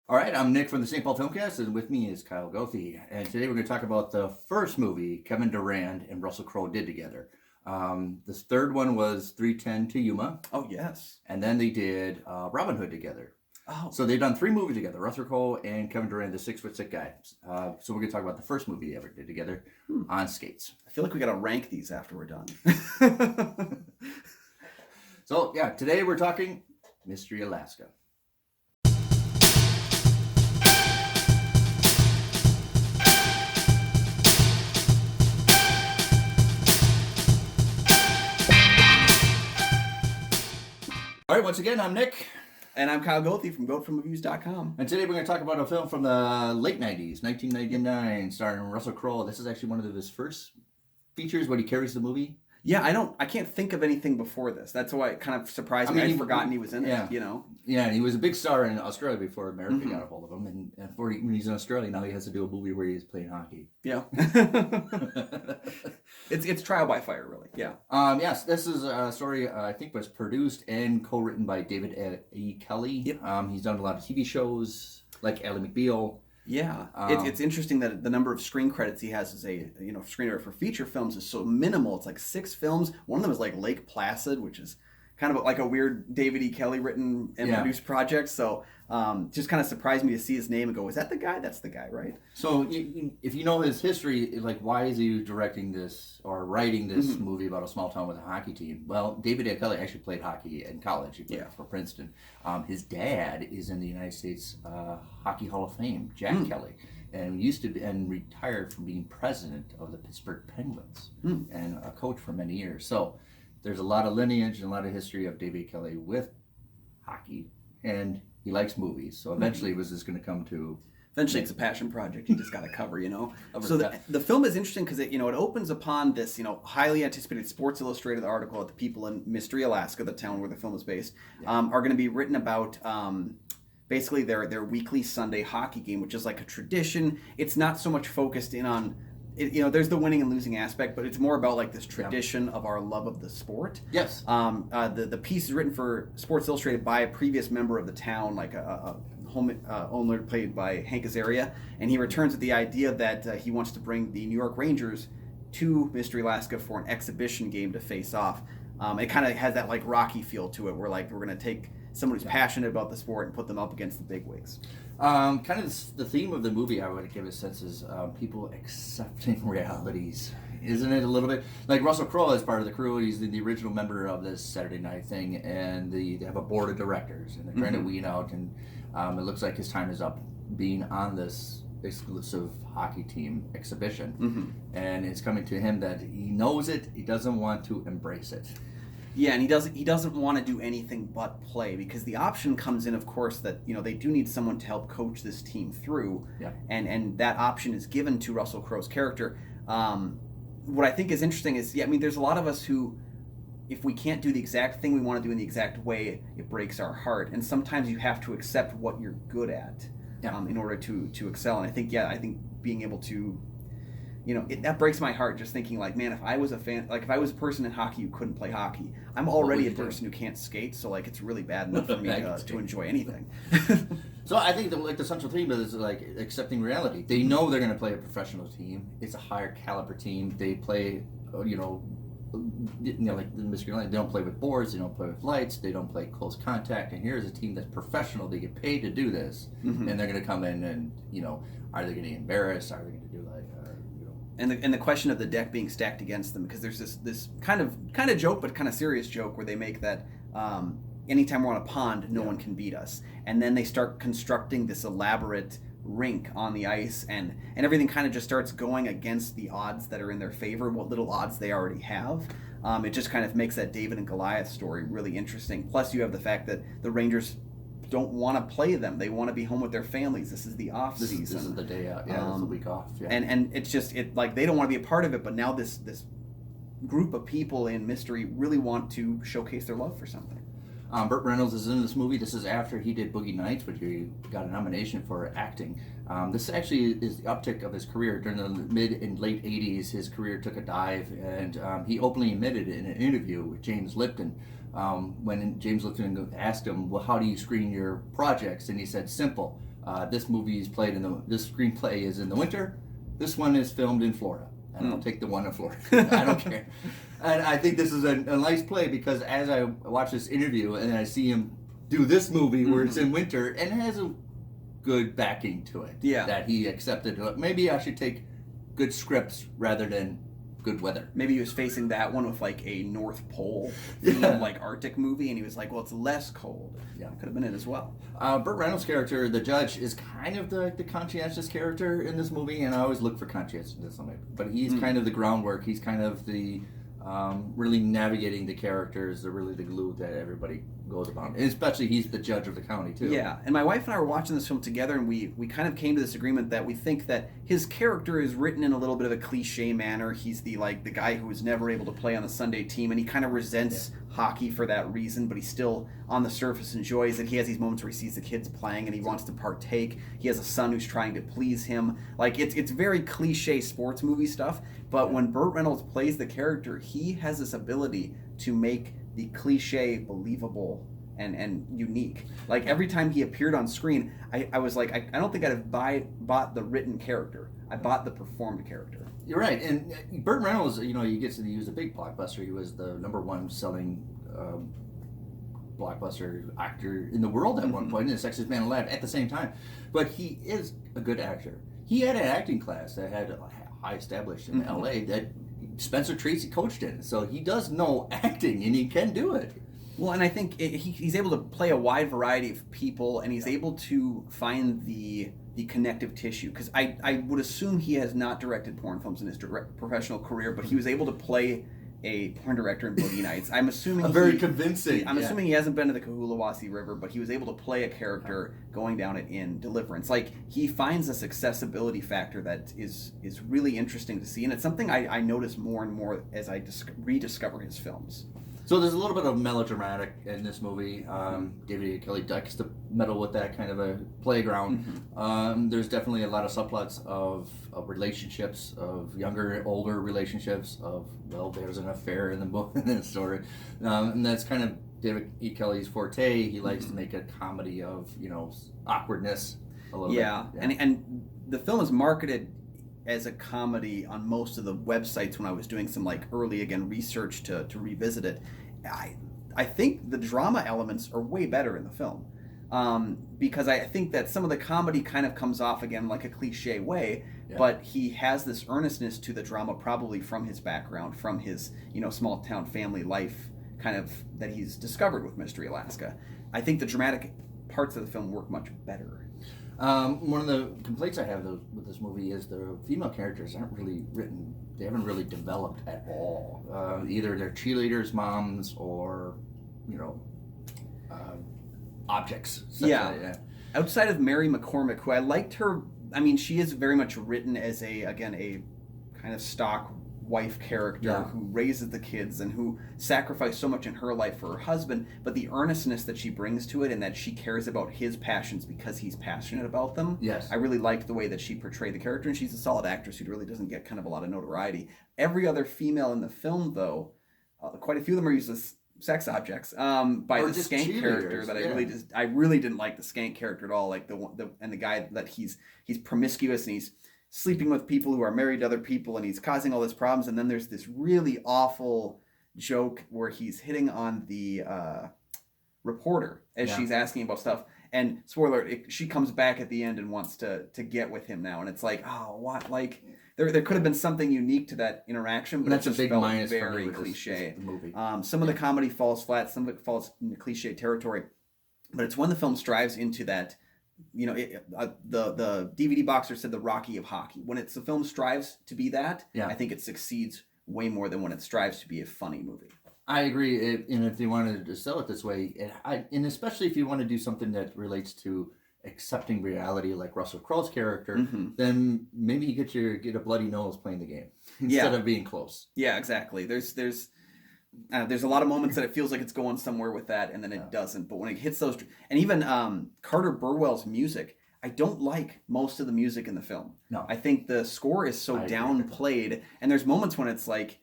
All right, I'm Nick from the St. Paul Filmcast, and with me is Kyle Goethe. And today we're going to talk about the first movie Kevin Durand and Russell Crowe did together. This third one was 3:10 to Yuma, Oh, yes. and then they did Robin Hood together. Oh, So they've done three movies together, Russell Crowe and Kevin Durand, the 6'6" guy. So we're going to talk about the first movie they ever did together on skates. I feel like we got to rank these after we're done. So yeah, today we're talking Mystery Alaska. All right, once again, I'm Nick. And I'm Kyle Goethe from GoatFromMovies.com. And today we're going to talk about a film from the late 90s, 1999, starring Russell Crowe. This is actually one of his first features when he carries the movie. Yeah, I can't think of anything before this. That's why it kind of surprised me. I'd forgotten he was in it, Yeah, and he was a big star in Australia before America got a hold of him. And when he's in Australia, now he has to do a movie where he's playing hockey. Yeah. It's trial by fire, really. Yeah. Yes, this is a story I think was produced and co-written by David E. Kelly. Yep. He's done a lot of TV shows like Ally McBeal. Yeah, it's interesting that the number of screen credits he has as a screenwriter for feature films is so minimal. It's like 6 films. One of them is like Lake Placid, which is kind of like a weird David E. Kelly written and produced project. So just kind of surprised me to see his name and go, is that the guy? That's the guy, right? So if you know his history, like why is he directing this or writing this movie about a small town with a hockey team? Well, David E. Kelly actually played hockey in college. He played for Princeton. His dad is in the United States Hockey Hall of Fame, Jack Kelly, and used to be, and retired from being president of the Pittsburgh Penguins and a coach for many years. So there's a lot of lineage and a lot of history of David E. Kelly with hockey, and he likes movies. So eventually it was just going to come to... Eventually, it's a passion project. You just got to cover, So the film is interesting because it opens upon this, highly anticipated Sports Illustrated article that the people in Mystery, Alaska, the town where the film is based, are going to be written about. Basically, their weekly Sunday hockey game, which is like a tradition. It's not so much focused in on. There's the winning and losing aspect, but it's more about like this tradition of our love of the sport. Yes. The piece is written for Sports Illustrated by a previous member of the town, like a home owner played by Hank Azaria, and he returns with the idea that he wants to bring the New York Rangers to Mystery Alaska for an exhibition game to face off. It kind of has that like Rocky feel to it, where like we're going to take someone who's passionate about the sport and put them up against the bigwigs. Kind of the theme of the movie, I would give a sense, is people accepting realities. Isn't it a little bit? Like Russell Crowe is part of the crew. He's the original member of this Saturday Night thing, and they have a board of directors, and they're trying to weed out, and it looks like his time is up being on this exclusive hockey team exhibition. And it's coming to him that he knows it, he doesn't want to embrace it. Yeah, and he doesn't want to do anything but play, because the option comes in, of course, that they do need someone to help coach this team through, and that option is given to Russell Crowe's character. What I think is interesting is, there's a lot of us who, if we can't do the exact thing we want to do in the exact way, it breaks our heart, and sometimes you have to accept what you're good at in order to excel. And I think being able to that breaks my heart, just thinking like, man, if I was a person in hockey who couldn't play hockey, I'm already a person who can't skate, so like it's really bad enough for me to enjoy anything. So I think the central theme is like accepting reality. They know they're going to play a professional team. It's a higher caliber team. They play, like the Mystery Line, they don't play with boards, they don't play with lights, they don't play close contact. And here's a team that's professional. They get paid to do this, and they're going to come in and are they going to get embarrassed? Are they going to do like And the question of the deck being stacked against them, because there's this kind of joke, but kind of serious joke, where they make that anytime we're on a pond, no one can beat us, and then they start constructing this elaborate rink on the ice, and everything kind of just starts going against the odds that are in their favor, what little odds they already have. It just kind of makes that David and Goliath story really interesting. Plus, you have the fact that the Rangers don't want to play them. They want to be home with their families. This is the off season. This is the day out. Yeah, it's the week off. Yeah. And it's just like they don't want to be a part of it, but now this group of people in Mystery really want to showcase their love for something. Burt Reynolds is in this movie. This is after he did Boogie Nights, which he got a nomination for acting. This actually is the uptick of his career. During the mid and late 80s, his career took a dive, and he openly admitted in an interview with James Lipton, when James Lipton asked him, well, how do you screen your projects? And he said, simple. This movie is played this screenplay is in the winter. This one is filmed in Florida. And I'll take the one in Florida. I don't care. And I think this is a nice play because as I watch this interview and I see him do this movie where it's in winter and it has a good backing to it. Yeah. That he accepted. Maybe I should take good scripts rather than good weather. Maybe he was facing that one with like a North Pole theme, like Arctic movie, and he was like, well, it's less cold. Yeah. Could have been it as well. Burt Reynolds' character, the judge, is kind of the conscientious character in this movie, and I always look for conscientiousness on it. But he's kind of the groundwork. He's kind of the really navigating the characters, really the glue that everybody goes about. And especially he's the judge of the county, too. Yeah, and my wife and I were watching this film together, and we kind of came to this agreement that we think that his character is written in a little bit of a cliche manner. He's the guy who was never able to play on the Sunday team, and he kind of resents hockey for that reason, but he still, on the surface, enjoys it. He has these moments where he sees the kids playing, and he wants to partake. He has a son who's trying to please him. Like, it's very cliche sports movie stuff, but when Burt Reynolds plays the character, he has this ability to make the cliche believable and unique. Like every time he appeared on screen, I was like, I don't think I'd have bought the written character. I bought the performed character. You're right. And Burt Reynolds, he gets to use a big blockbuster. He was the #1 selling blockbuster actor in the world at one point, and the Sexiest Man Alive at the same time. But he is a good actor. He had an acting class that had high established in LA that Spencer Tracy coached in. So he does know acting, and he can do it. Well, and I think he's able to play a wide variety of people, and he's able to find the connective tissue. Because I would assume he has not directed porn films in his professional career, but he was able to play a porn director in Boogie Nights. I'm assuming very convincing. I'm assuming he hasn't been to the Coolawasi River, but he was able to play a character going down it in Deliverance. Like, he finds this accessibility factor that is really interesting to see, and it's something I notice more and more as I rediscover his films. So there's a little bit of melodramatic in this movie. David Kelly likes to meddle with that kind of a playground. There's definitely a lot of subplots of relationships, of younger and older relationships, there's an affair in the book in the story. And that's kind of David E. Kelly's forte. He likes to make a comedy of, awkwardness a little bit. Yeah. And the film is marketed as a comedy on most of the websites when I was doing some early research to revisit it. I think the drama elements are way better in the film, because I think that some of the comedy kind of comes off again like a cliche way, but he has this earnestness to the drama, probably from his background, from his small town family life kind of that he's discovered with Mystery Alaska. I think the dramatic parts of the film work much better. One of the complaints I have with this movie is the female characters aren't really written. They haven't really developed at all. Either they're cheerleaders, moms, or objects. Outside of Mary McCormick, who I liked her. I mean, she is very much written as a kind of stock wife character who raises the kids and who sacrificed so much in her life for her husband, but the earnestness that she brings to it and that she cares about his passions because he's passionate about them. Yes. I really liked the way that she portrayed the character, and she's a solid actress who really doesn't get kind of a lot of notoriety. Every other female in the film, though, quite a few of them are used as sex objects by the skank character that I really didn't like the skank character at all. Like the guy that he's promiscuous and he's sleeping with people who are married to other people, and he's causing all these problems. And then there's this really awful joke where he's hitting on the reporter as she's asking about stuff. And spoiler, she comes back at the end and wants to get with him now. And it's like, oh, what? Like, there could have been something unique to that interaction, but that's it just a big felt minus very for me cliche. This movie. Some of the comedy falls flat, some of it falls into cliche territory. But it's when the film strives into that. The DVD boxer said the Rocky of hockey. When the film strives to be that, I think it succeeds way more than when it strives to be a funny movie. I agree, and if they wanted to sell it this way, and especially if you want to do something that relates to accepting reality, like Russell Crowe's character, then maybe you get a bloody nose playing the game instead of being close. Yeah, exactly. There's a lot of moments that it feels like it's going somewhere with that, and then it doesn't. But when it hits those, and even Carter Burwell's music, I don't like most of the music in the film. No, I think the score is so downplayed, and there's moments when it's like,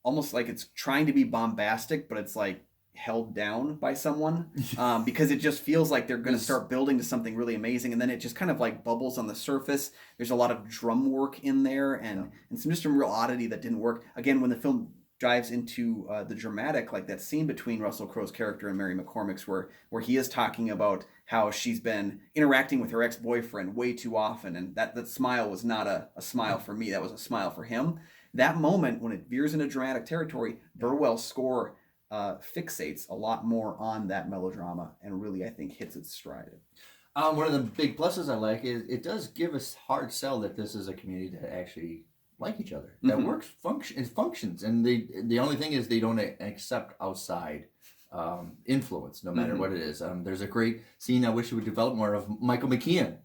almost like it's trying to be bombastic, but it's like held down by someone, because it just feels like they're going to start building to something really amazing, and then it just kind of like bubbles on the surface. There's a lot of drum work in there, and some real oddity that didn't work. Again, when the film dives into the dramatic, like that scene between Russell Crowe's character and Mary McCormick's, where he is talking about how she's been interacting with her ex-boyfriend way too often, and that smile was not a smile for me, that was a smile for him. That moment, when it veers into dramatic territory, Burwell's score fixates a lot more on that melodrama and really, I think, hits its stride. One of the big pluses I like is it does give us hard sell that this is a community that actually like each other, that functions, and the only thing is they don't accept outside influence, no matter what it is. There's a great scene I wish we would develop more of Michael McKean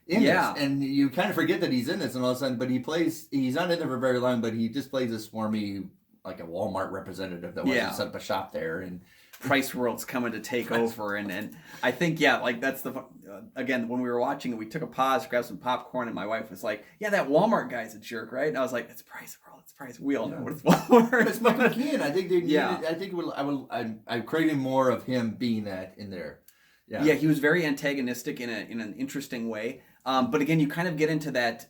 in this, and you kind of forget that he's in this, and all of a sudden, but he's not in there for very long, but he just plays this swarmy, like a Walmart representative that wants to set up a shop there, and Price World's coming to take over, and I think like that's again, when we were watching it, we took a pause, grabbed some popcorn, and my wife was like, "Yeah, that Walmart guy's a jerk, right?" And I was like, "It's Price World, it's Price. We all know what it's Walmart." It's Michael McKean. I think they needed. I think I'm craving more of him being that in there. Yeah, he was very antagonistic in an interesting way. But again, you kind of get into that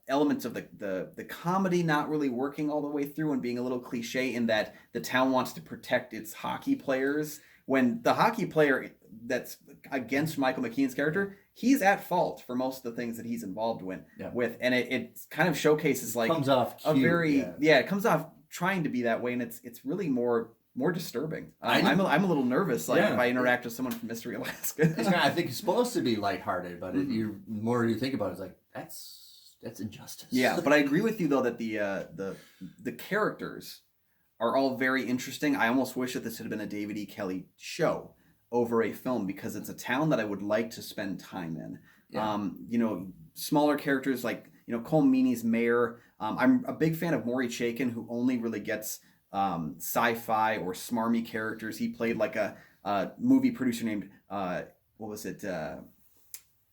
elements of the comedy not really working all the way through and being a little cliche in that the town wants to protect its hockey players, when the hockey player that's against Michael McKean's character, he's at fault for most of the things that he's involved with, and it kind of showcases like comes off cute, it comes off trying to be that way, and it's really more disturbing. I'm a little nervous, like if I interact with someone from Mystery Alaska. I think it's supposed to be lighthearted, but the more you think about it, it's like that's injustice. Yeah, but I agree with you though that the characters are all very interesting. I almost wish that this had been a David E. Kelley show over a film, because it's a town that I would like to spend time in. Yeah. Smaller characters like Cole Meany's mayor. I'm a big fan of Maury Chaykin, who only really gets sci-fi or smarmy characters. He played like a movie producer named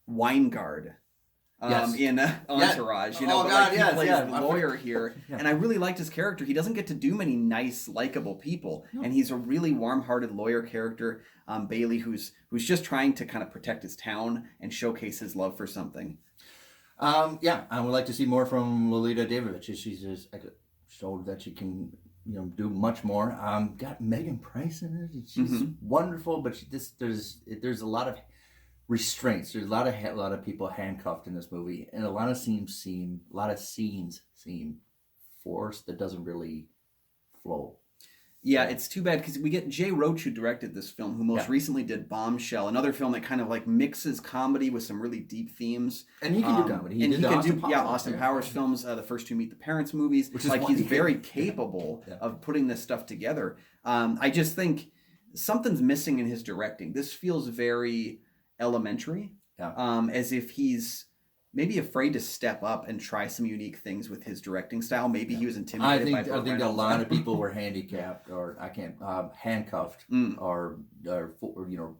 Weingard in Entourage. He plays the lawyer here, and I really liked his character. He doesn't get to do many nice, likable people, and he's a really warm-hearted lawyer character. Bailey, who's just trying to kind of protect his town and showcase his love for something. I would like to see more from Lolita Davidovich. She's just showed that she can do much more. Got Megan Price in it. She's wonderful, but there's a lot of restraints. There's a lot of people handcuffed in this movie, and a lot of scenes seem forced. That doesn't really flow. Yeah, it's too bad because we get Jay Roach, who directed this film, who most recently did Bombshell, another film that kind of like mixes comedy with some really deep themes. And he can do comedy. He can do Austin Powers films, the first two Meet the Parents movies. Which is like he's very capable of putting this stuff together. I just think something's missing in his directing. This feels very elementary, as if he's maybe afraid to step up and try some unique things with his directing style. Maybe he was intimidated by I think a lot of people were handicapped, or handcuffed, or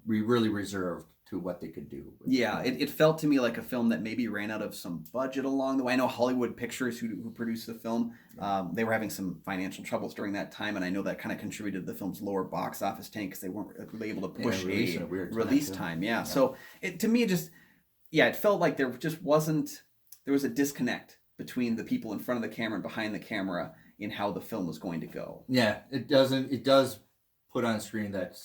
really reserved to what they could do. It felt to me like a film that maybe ran out of some budget along the way. I know Hollywood Pictures, who produced the film, they were having some financial troubles during that time, and I know that kind of contributed to the film's lower box office tank because they weren't really able to push a release time. So to me, it felt like there was a disconnect between the people in front of the camera and behind the camera in how the film was going to go. Yeah, it does put on screen that,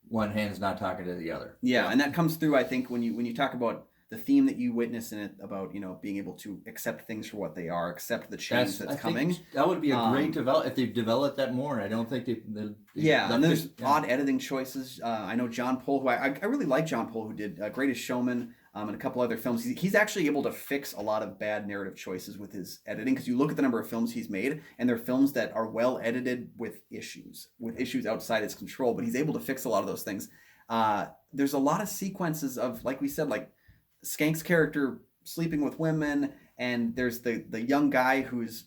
one hand's not talking to the other. Yeah, and that comes through, I think, when you talk about the theme that you witness in it about, being able to accept things for what they are, accept the change that's coming. That would be a great develop if they've developed that more. I don't think they and there's odd editing choices. I know John Pohl, who I really like John Pohl, who did Greatest Showman and a couple other films. He's actually able to fix a lot of bad narrative choices with his editing, because you look at the number of films he's made, and they're films that are well edited with issues outside his control, but he's able to fix a lot of those things. There's a lot of sequences of, like we said, like Skank's character sleeping with women, and there's the young guy whose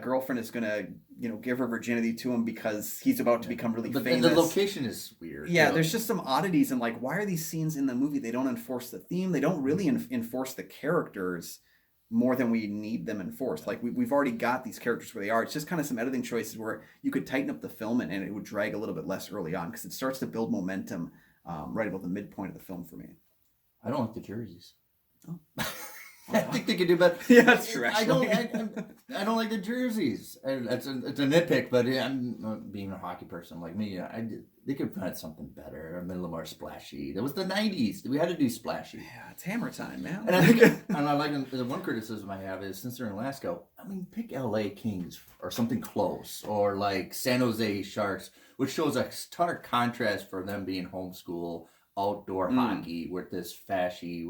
girlfriend is going to give her virginity to him because he's about to become really famous. And the location is weird. Yeah, there's just some oddities, and like, why are these scenes in the movie? They don't enforce the theme. They don't really enforce the characters more than we need them enforced. Like we've already got these characters where they are. It's just kind of some editing choices where you could tighten up the film and it would drag a little bit less early on because it starts to build momentum right about the midpoint of the film for me. I don't like the jerseys. Oh. I think they could do better. Yeah, that's true. I don't like the jerseys. It's a nitpick, but I'm being a hockey person like me. They could find something better, a little more splashy. That was the '90s. We had to do splashy. Yeah, it's hammer time, man. And I think, and I like the one criticism I have is since they're in Alaska, I mean, pick LA Kings or something close, or like San Jose Sharks, which shows a stark contrast for them being homeschool outdoor hockey with this fashy,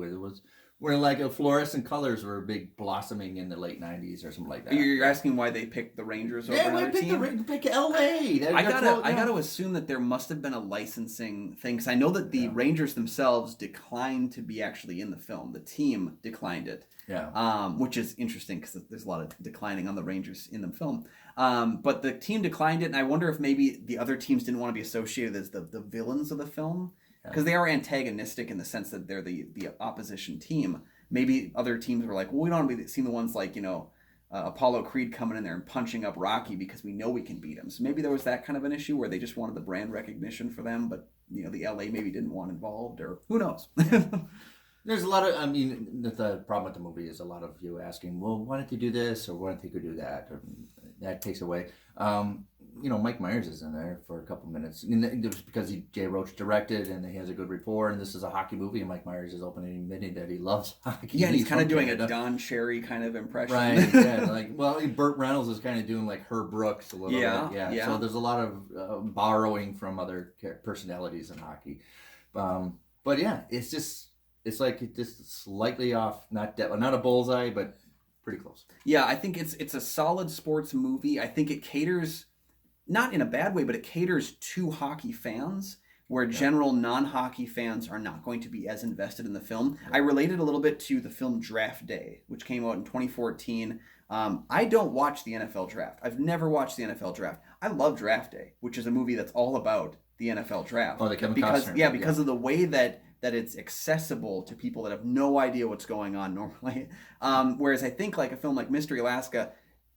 where like fluorescent colors were big blossoming in the late '90s or something like that. You're asking why they picked the Rangers over another team? Pick LA. I gotta assume that there must have been a licensing thing because I know that the Rangers themselves declined to be actually in the film. The team declined it. Yeah. Which is interesting because there's a lot of declining on the Rangers in the film. But the team declined it, and I wonder if maybe the other teams didn't want to be associated as the villains of the film. Because they are antagonistic in the sense that they're the opposition team. Maybe other teams were like, well, we don't want to be seeing the ones like, Apollo Creed coming in there and punching up Rocky because we know we can beat him. So maybe there was that kind of an issue where they just wanted the brand recognition for them, but, the LA maybe didn't want involved, or who knows. There's a lot of, the problem with the movie is a lot of you asking, well, why don't they do this, or why don't they go do that? Or, that takes away. Mike Myers is in there for a couple minutes. And it was because Jay Roach directed and he has a good rapport, and this is a hockey movie, and Mike Myers is opening admitting that he loves hockey. Yeah, and he's kind of doing a Don Cherry kind of impression. Right, yeah. Burt Reynolds is kind of doing like Herb Brooks a little bit. Yeah. So there's a lot of borrowing from other personalities in hockey. But yeah, it's just slightly off, not a bullseye, but pretty close. Yeah, I think it's a solid sports movie. I think it caters, not in a bad way, but it caters to hockey fans, where general non-hockey fans are not going to be as invested in the film. I related a little bit to the film Draft Day, which came out in 2014. I don't watch the NFL draft. I've never watched the NFL draft. I love Draft Day, which is a movie that's all about the NFL draft. Oh, the Kevin Costner. Because of the way that it's accessible to people that have no idea what's going on normally. Whereas I think like a film like Mystery Alaska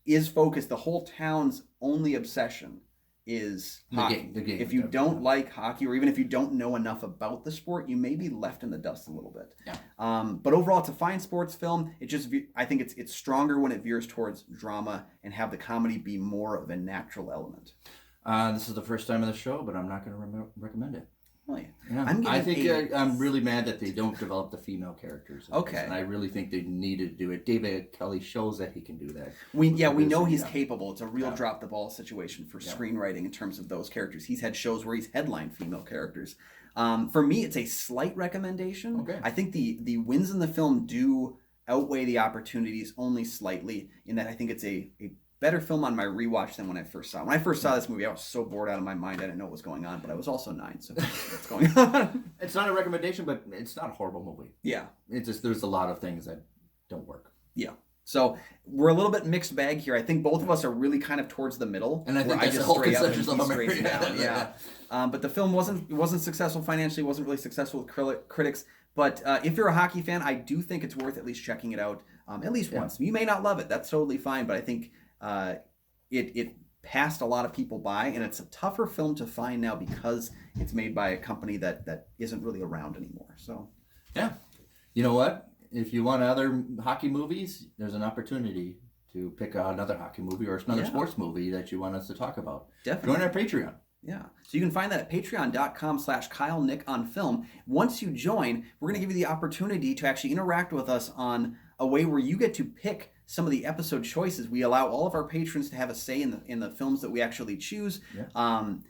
is focused, the whole town's only obsession is hockey. The game. If you don't like hockey, or even if you don't know enough about the sport, you may be left in the dust a little bit. Yeah. But overall, it's a fine sports film. I think it's stronger when it veers towards drama and have the comedy be more of a natural element. This is the first time of the show, but I'm not going to recommend it. Really? Yeah. I'm really mad that they don't develop the female characters. Okay. And I really think they need to do it. David Kelly shows that he can do that. We know he's capable. It's a real drop the ball situation for screenwriting in terms of those characters. He's had shows where he's headlined female characters. For me, it's a slight recommendation. Okay. I think the wins in the film do outweigh the opportunities only slightly, in that I think it's a better film on my rewatch than when I first saw it. When I first saw this movie, I was so bored out of my mind, I didn't know what was going on, but I was also 9, so what's going on? It's not a recommendation, but it's not a horrible movie. Yeah. It's just, there's a lot of things that don't work. Yeah. So we're a little bit mixed bag here. I think both of us are really kind of towards the middle. And I think that's the whole conception of America. Yeah. But the film wasn't successful financially, wasn't really successful with critics. But if you're a hockey fan, I do think it's worth at least checking it out at least once. You may not love it. That's totally fine. But I think it passed a lot of people by, and it's a tougher film to find now because it's made by a company that isn't really around anymore. So, yeah. You know what? If you want other hockey movies, there's an opportunity to pick another hockey movie or another sports movie that you want us to talk about. Definitely. Join our Patreon. Yeah. So you can find that at patreon.com/KyleNickOnFilm. Once you join, we're going to give you the opportunity to actually interact with us on a way where you get to pick some of the episode choices. We allow all of our patrons to have a say in the films that we actually choose, and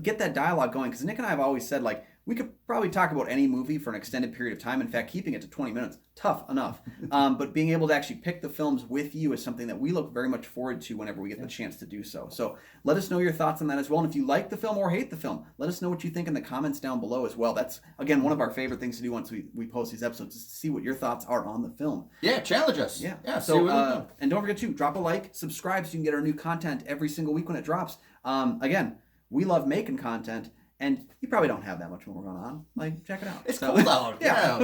get that dialogue going. Because Nick and I have always said, like, we could probably talk about any movie for an extended period of time. In fact, keeping it to 20 minutes, tough enough. But being able to actually pick the films with you is something that we look very much forward to whenever we get the chance to do so. So let us know your thoughts on that as well. And if you like the film or hate the film, let us know what you think in the comments down below as well. That's, again, one of our favorite things to do once we post these episodes, is to see what your thoughts are on the film. Yeah, challenge us. Yeah. So, and don't forget to drop a like, subscribe so you can get our new content every single week when it drops. Again, we love making content. and you probably don't have that much more going on. Like, check it out. It's cold out. Yeah.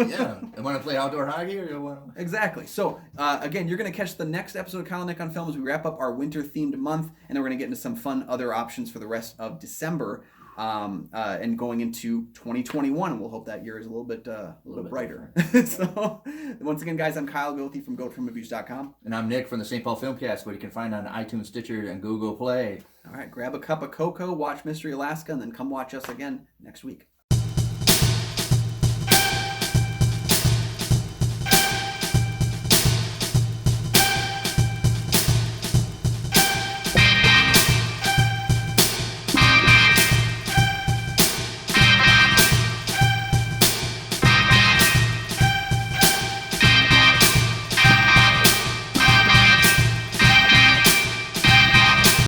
You want to play outdoor hockey or you want to... Exactly. So, again, you're going to catch the next episode of Kyle and Nick on Film as we wrap up our winter-themed month, and then we're going to get into some fun other options for the rest of December. And going into 2021, we'll hope that year is a little bit brighter. So, once again, guys, I'm Kyle Goethe from GoetheFilmReviews.com. And I'm Nick from the St. Paul Filmcast, what you can find on iTunes, Stitcher, and Google Play. All right, grab a cup of cocoa, watch Mystery Alaska, and then come watch us again next week.